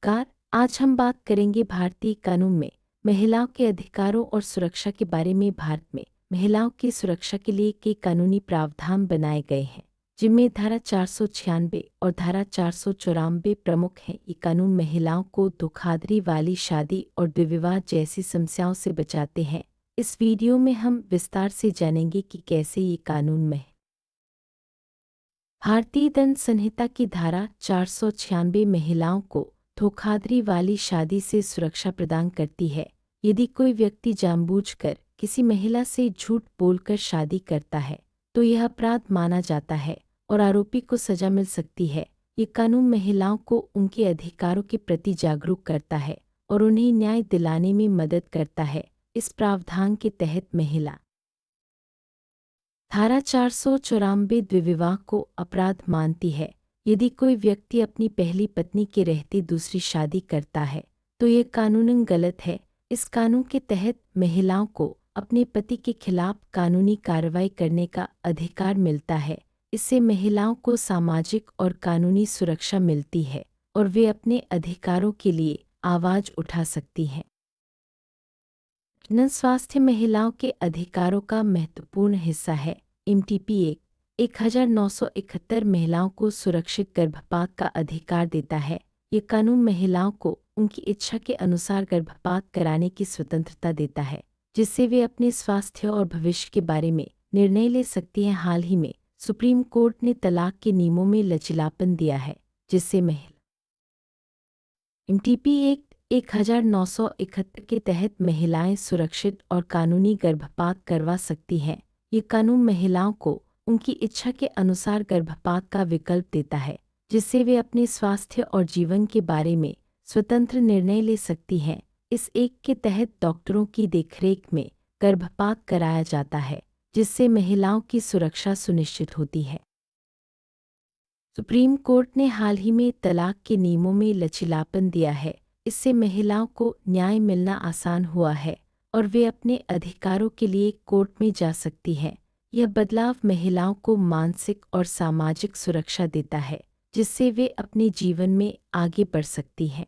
नमस्कार। आज हम बात करेंगे भारतीय कानून में महिलाओं के अधिकारों और सुरक्षा के बारे में। भारत में महिलाओं की सुरक्षा के लिए कई कानूनी प्रावधान बनाए गए हैं, जिनमें धारा 496 और धारा 494 प्रमुख हैं। ये कानून महिलाओं को धोखाधड़ी वाली शादी और विवाह जैसी समस्याओं से बचाते हैं। इस वीडियो में हम विस्तार से जानेंगे कि कैसे ये कानून भारतीय दंड संहिता की धारा 496 महिलाओं को धोखाधड़ी वाली शादी से सुरक्षा प्रदान करती है। यदि कोई व्यक्ति जानबूझकर किसी महिला से झूठ बोलकर शादी करता है तो यह अपराध माना जाता है और आरोपी को सजा मिल सकती है। ये कानून महिलाओं को उनके अधिकारों के प्रति जागरूक करता है और उन्हें न्याय दिलाने में मदद करता है। इस प्रावधान के तहत महिला धारा 494 द्विविवाह को अपराध मानती है। यदि कोई व्यक्ति अपनी पहली पत्नी के रहते दूसरी शादी करता है तो यह कानूनन गलत है। इस कानून के तहत महिलाओं को अपने पति के खिलाफ कानूनी कार्रवाई करने का अधिकार मिलता है। इससे महिलाओं को सामाजिक और कानूनी सुरक्षा मिलती है और वे अपने अधिकारों के लिए आवाज उठा सकती हैं। जनन स्वास्थ्य महिलाओं के अधिकारों का महत्वपूर्ण हिस्सा है। MTP 1971 महिलाओं को सुरक्षित गर्भपात का अधिकार देता है। ये कानून महिलाओं को उनकी इच्छा के अनुसार गर्भपात कराने की स्वतंत्रता देता है, जिससे वे अपने स्वास्थ्य और भविष्य के बारे में निर्णय ले सकती हैं। हाल ही में सुप्रीम कोर्ट ने तलाक के नियमों में लचीलापन दिया है, जिससे MTP 1971 के तहत महिलाएं सुरक्षित और कानूनी गर्भपात करवा सकती हैं। ये कानून महिलाओं को उनकी इच्छा के अनुसार गर्भपात का विकल्प देता है, जिससे वे अपने स्वास्थ्य और जीवन के बारे में स्वतंत्र निर्णय ले सकती हैं। इस एक के तहत डॉक्टरों की देखरेख में गर्भपात कराया जाता है, जिससे महिलाओं की सुरक्षा सुनिश्चित होती है। सुप्रीम कोर्ट ने हाल ही में तलाक के नियमों में लचीलापन दिया है। इससे महिलाओं को न्याय मिलना आसान हुआ है और वे अपने अधिकारों के लिए कोर्ट में जा सकती हैं। यह बदलाव महिलाओं को मानसिक और सामाजिक सुरक्षा देता है, जिससे वे अपने जीवन में आगे बढ़ सकती हैं।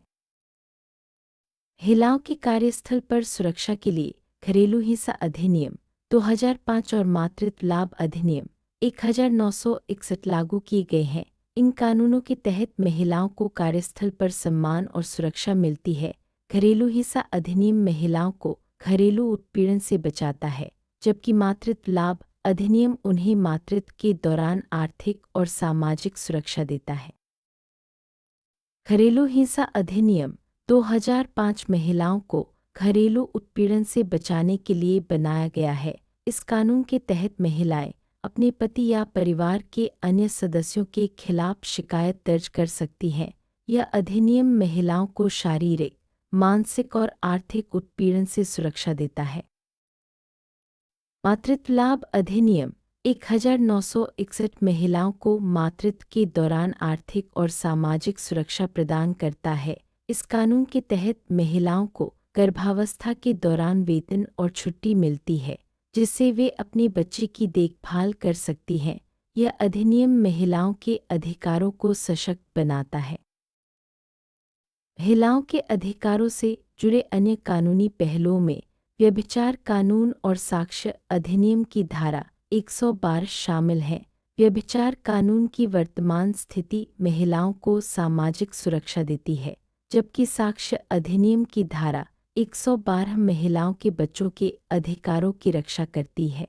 महिलाओं के कार्यस्थल पर सुरक्षा के लिए घरेलू हिंसा अधिनियम 2005 और मातृत्व लाभ अधिनियम 1961 लागू किए गए हैं। इन कानूनों के तहत महिलाओं को कार्यस्थल पर सम्मान और सुरक्षा मिलती है। घरेलू हिंसा अधिनियम महिलाओं को घरेलू उत्पीड़न से बचाता है, जबकि मातृत्व लाभ अधिनियम उन्हें मातृत्व के दौरान आर्थिक और सामाजिक सुरक्षा देता है। घरेलू हिंसा अधिनियम 2005 महिलाओं को घरेलू उत्पीड़न से बचाने के लिए बनाया गया है। इस कानून के तहत महिलाएं अपने पति या परिवार के अन्य सदस्यों के खिलाफ शिकायत दर्ज कर सकती हैं। यह अधिनियम महिलाओं को शारीरिक, मानसिक और आर्थिक उत्पीड़न से सुरक्षा देता है। मातृत्व लाभ अधिनियम 1961 महिलाओं को मातृत्व के दौरान आर्थिक और सामाजिक सुरक्षा प्रदान करता है। इस कानून के तहत महिलाओं को गर्भावस्था के दौरान वेतन और छुट्टी मिलती है, जिससे वे अपने बच्चे की देखभाल कर सकती हैं। यह अधिनियम महिलाओं के अधिकारों को सशक्त बनाता है। महिलाओं के अधिकारों से जुड़े अन्य कानूनी पहलुओं में व्यभिचार कानून और साक्ष्य अधिनियम की धारा 112 शामिल हैं। व्यभिचार कानून की वर्तमान स्थिति महिलाओं को सामाजिक सुरक्षा देती है, जबकि साक्ष्य अधिनियम की धारा 112 महिलाओं के बच्चों के अधिकारों की रक्षा करती है।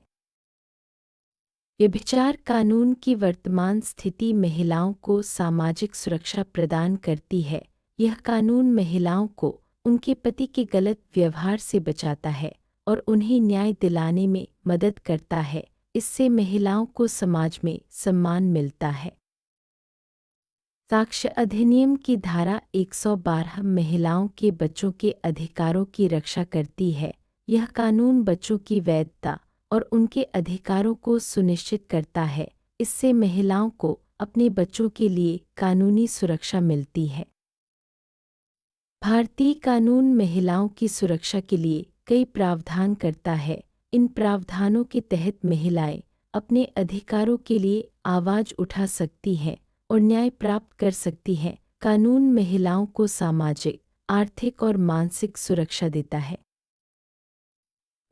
व्यभिचार कानून की वर्तमान स्थिति महिलाओं को सामाजिक सुरक्षा प्रदान करती है। यह कानून महिलाओं को उनके पति के गलत व्यवहार से बचाता है और उन्हें न्याय दिलाने में मदद करता है। इससे महिलाओं को समाज में सम्मान मिलता है। साक्ष्य अधिनियम की धारा 112 महिलाओं के बच्चों के अधिकारों की रक्षा करती है। यह कानून बच्चों की वैधता और उनके अधिकारों को सुनिश्चित करता है। इससे महिलाओं को अपने बच्चों के लिए कानूनी सुरक्षा मिलती है। भारतीय कानून महिलाओं की सुरक्षा के लिए कई प्रावधान करता है। इन प्रावधानों के तहत महिलाएं अपने अधिकारों के लिए आवाज उठा सकती हैं और न्याय प्राप्त कर सकती हैं। कानून महिलाओं को सामाजिक, आर्थिक और मानसिक सुरक्षा देता है।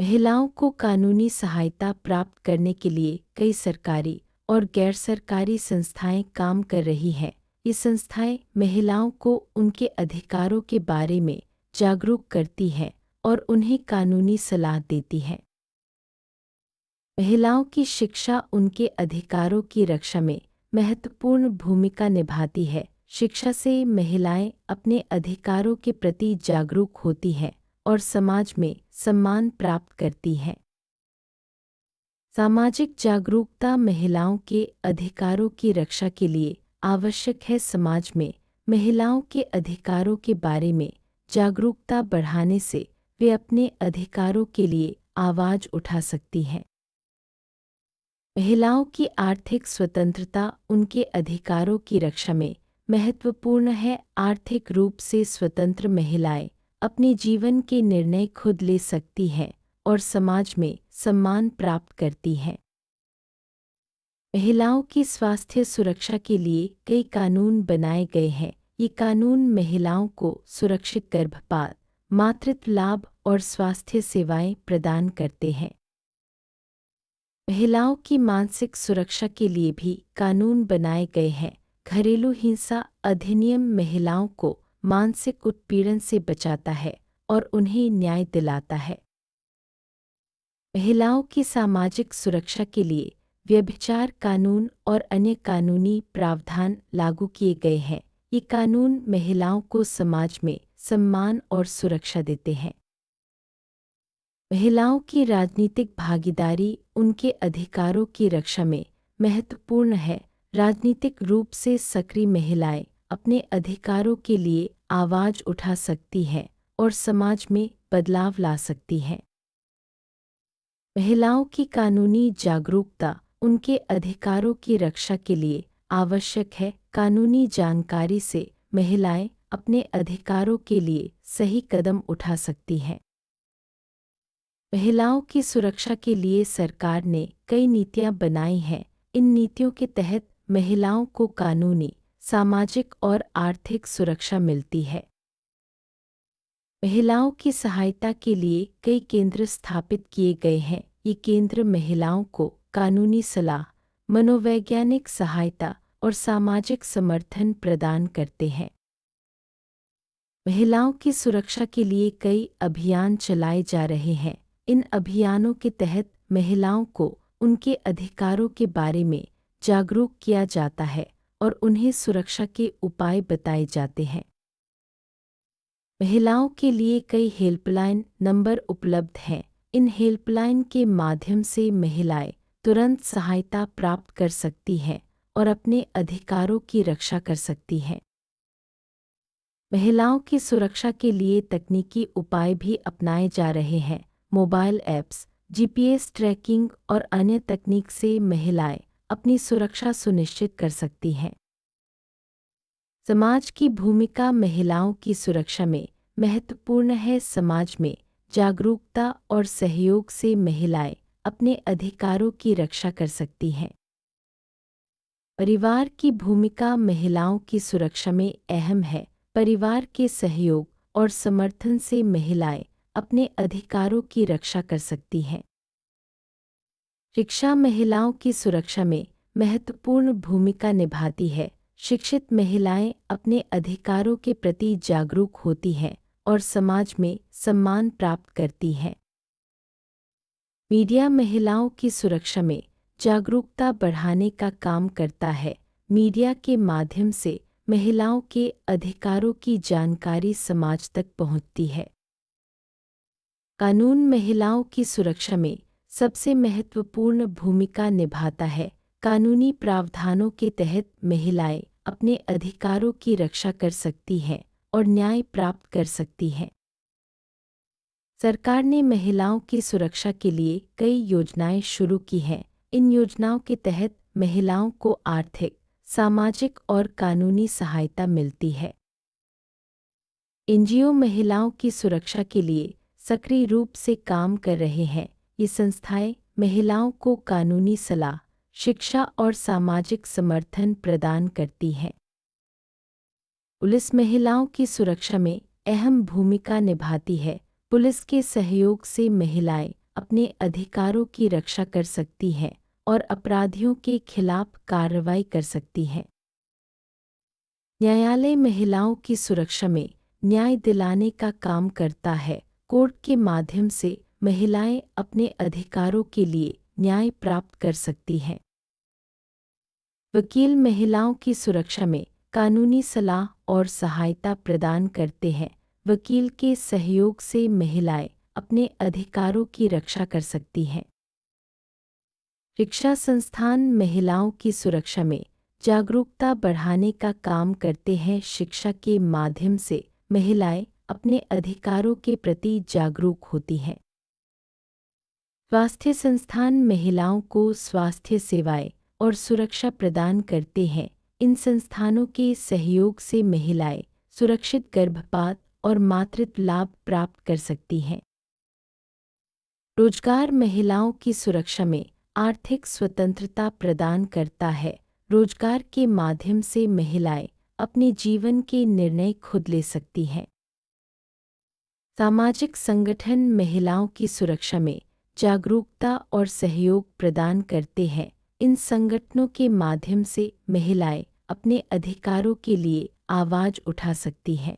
महिलाओं को कानूनी सहायता प्राप्त करने के लिए कई सरकारी और गैर सरकारी संस्थाएं काम कर रही हैं। ये संस्थाएं महिलाओं को उनके अधिकारों के बारे में जागरूक करती हैं और उन्हें कानूनी सलाह देती हैं। महिलाओं की शिक्षा उनके अधिकारों की रक्षा में महत्वपूर्ण भूमिका निभाती है। शिक्षा से महिलाएं अपने अधिकारों के प्रति जागरूक होती हैं और समाज में सम्मान प्राप्त करती हैं। सामाजिक जागरूकता महिलाओं के अधिकारों की रक्षा के लिए आवश्यक है। समाज में महिलाओं के अधिकारों के बारे में जागरूकता बढ़ाने से वे अपने अधिकारों के लिए आवाज़ उठा सकती हैं। महिलाओं की आर्थिक स्वतंत्रता उनके अधिकारों की रक्षा में महत्वपूर्ण है। आर्थिक रूप से स्वतंत्र महिलाएं अपने जीवन के निर्णय खुद ले सकती हैं और समाज में सम्मान प्राप्त करती हैं। महिलाओं की स्वास्थ्य सुरक्षा के लिए कई कानून बनाए गए हैं। ये कानून महिलाओं को सुरक्षित गर्भपात, मातृत्व लाभ और स्वास्थ्य सेवाएं प्रदान करते हैं। महिलाओं की मानसिक सुरक्षा के लिए भी कानून बनाए गए हैं। घरेलू हिंसा अधिनियम महिलाओं को मानसिक उत्पीड़न से बचाता है और उन्हें न्याय दिलाता है। महिलाओं की सामाजिक सुरक्षा के लिए व्यभिचार कानून और अन्य कानूनी प्रावधान लागू किए गए हैं। ये कानून महिलाओं को समाज में सम्मान और सुरक्षा देते हैं। महिलाओं की राजनीतिक भागीदारी उनके अधिकारों की रक्षा में महत्वपूर्ण है। राजनीतिक रूप से सक्रिय महिलाएं अपने अधिकारों के लिए आवाज़ उठा सकती हैं और समाज में बदलाव ला सकती हैं। महिलाओं की कानूनी जागरूकता उनके अधिकारों की रक्षा के लिए आवश्यक है। कानूनी जानकारी से महिलाएं अपने अधिकारों के लिए सही कदम उठा सकती हैं। महिलाओं की सुरक्षा के लिए सरकार ने कई नीतियां बनाई हैं। इन नीतियों के तहत महिलाओं को कानूनी, सामाजिक और आर्थिक सुरक्षा मिलती है। महिलाओं की सहायता के लिए कई केंद्र स्थापित किए गए हैं। ये केंद्र महिलाओं को कानूनी सलाह, मनोवैज्ञानिक सहायता और सामाजिक समर्थन प्रदान करते हैं। महिलाओं की सुरक्षा के लिए कई अभियान चलाए जा रहे हैं। इन अभियानों के तहत महिलाओं को उनके अधिकारों के बारे में जागरूक किया जाता है और उन्हें सुरक्षा के उपाय बताए जाते हैं। महिलाओं के लिए कई हेल्पलाइन नंबर उपलब्ध हैं। इन हेल्पलाइन के माध्यम से महिलाएं तुरंत सहायता प्राप्त कर सकती हैं और अपने अधिकारों की रक्षा कर सकती हैं। महिलाओं की सुरक्षा के लिए तकनीकी उपाय भी अपनाए जा रहे हैं। मोबाइल ऐप्स, जीपीएस ट्रैकिंग और अन्य तकनीक से महिलाएं अपनी सुरक्षा सुनिश्चित कर सकती हैं। समाज की भूमिका महिलाओं की सुरक्षा में महत्वपूर्ण है। समाज में जागरूकता और सहयोग से महिलाएं अपने अधिकारों की रक्षा कर सकती हैं। परिवार की भूमिका महिलाओं की सुरक्षा में अहम है। परिवार के सहयोग और समर्थन से महिलाएं अपने अधिकारों की रक्षा कर सकती हैं। शिक्षा महिलाओं की सुरक्षा में महत्वपूर्ण भूमिका निभाती है। शिक्षित महिलाएं अपने अधिकारों के प्रति जागरूक होती हैं और समाज में सम्मान प्राप्त करती हैं। मीडिया महिलाओं की सुरक्षा में जागरूकता बढ़ाने का काम करता है। मीडिया के माध्यम से महिलाओं के अधिकारों की जानकारी समाज तक पहुंचती है। कानून महिलाओं की सुरक्षा में सबसे महत्वपूर्ण भूमिका निभाता है। कानूनी प्रावधानों के तहत महिलाएं अपने अधिकारों की रक्षा कर सकती हैं और न्याय प्राप्त कर सकती हैं। सरकार ने महिलाओं की सुरक्षा के लिए कई योजनाएं शुरू की हैं। इन योजनाओं के तहत महिलाओं को आर्थिक, सामाजिक और कानूनी सहायता मिलती है। एनजीओ महिलाओं की सुरक्षा के लिए सक्रिय रूप से काम कर रहे हैं। ये संस्थाएं महिलाओं को कानूनी सलाह, शिक्षा और सामाजिक समर्थन प्रदान करती हैं। पुलिस महिलाओं की सुरक्षा में अहम भूमिका निभाती है। पुलिस के सहयोग से महिलाएं अपने अधिकारों की रक्षा कर सकती हैं और अपराधियों के खिलाफ कार्रवाई कर सकती हैं। न्यायालय महिलाओं की सुरक्षा में न्याय दिलाने का काम करता है। कोर्ट के माध्यम से महिलाएं अपने अधिकारों के लिए न्याय प्राप्त कर सकती हैं। वकील महिलाओं की सुरक्षा में कानूनी सलाह और सहायता प्रदान करते हैं। वकील के सहयोग से महिलाएं अपने अधिकारों की रक्षा कर सकती हैं। शिक्षा संस्थान महिलाओं की सुरक्षा में जागरूकता बढ़ाने का काम करते हैं। शिक्षा के माध्यम से महिलाएं अपने अधिकारों के प्रति जागरूक होती हैं। स्वास्थ्य संस्थान महिलाओं को स्वास्थ्य सेवाएं और सुरक्षा प्रदान करते हैं। इन संस्थानों के सहयोग से महिलाएं सुरक्षित गर्भपात और मातृत्व लाभ प्राप्त कर सकती हैं। रोजगार महिलाओं की सुरक्षा में आर्थिक स्वतंत्रता प्रदान करता है। रोजगार के माध्यम से महिलाएं अपने जीवन के निर्णय खुद ले सकती हैं। सामाजिक संगठन महिलाओं की सुरक्षा में जागरूकता और सहयोग प्रदान करते हैं। इन संगठनों के माध्यम से महिलाएं अपने अधिकारों के लिए आवाज उठा सकती हैं।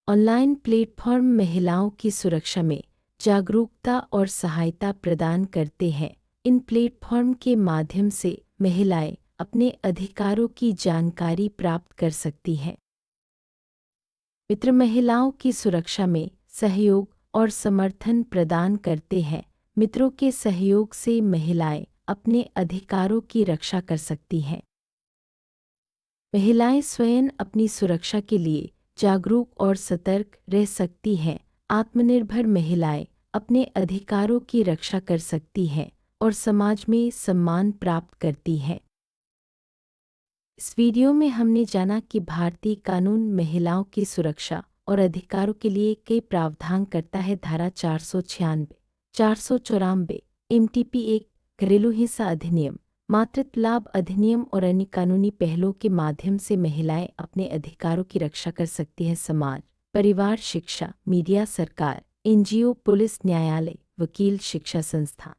ऑनलाइन प्लेटफॉर्म महिलाओं की सुरक्षा में जागरूकता और सहायता प्रदान करते हैं। इन प्लेटफॉर्म के माध्यम से महिलाएं अपने अधिकारों की जानकारी प्राप्त कर सकती हैं। मित्र महिलाओं की सुरक्षा में सहयोग और समर्थन प्रदान करते हैं। मित्रों के सहयोग से महिलाएं अपने अधिकारों की रक्षा कर सकती हैं। महिलाएं स्वयं अपनी सुरक्षा के लिए जागरूक और सतर्क रह सकती हैं। आत्मनिर्भर महिलाएं अपने अधिकारों की रक्षा कर सकती हैं और समाज में सम्मान प्राप्त करती हैं। इस वीडियो में हमने जाना कि भारतीय कानून महिलाओं की सुरक्षा और अधिकारों के लिए कई प्रावधान करता है। धारा 496, 494, MTP 1, घरेलू हिंसा अधिनियम, मातृत्व लाभ अधिनियम और अन्य कानूनी पहलों के माध्यम से महिलाएं अपने अधिकारों की रक्षा कर सकती हैं। समाज, परिवार, शिक्षा, मीडिया, सरकार, NGO, पुलिस, न्यायालय, वकील, शिक्षा संस्थान।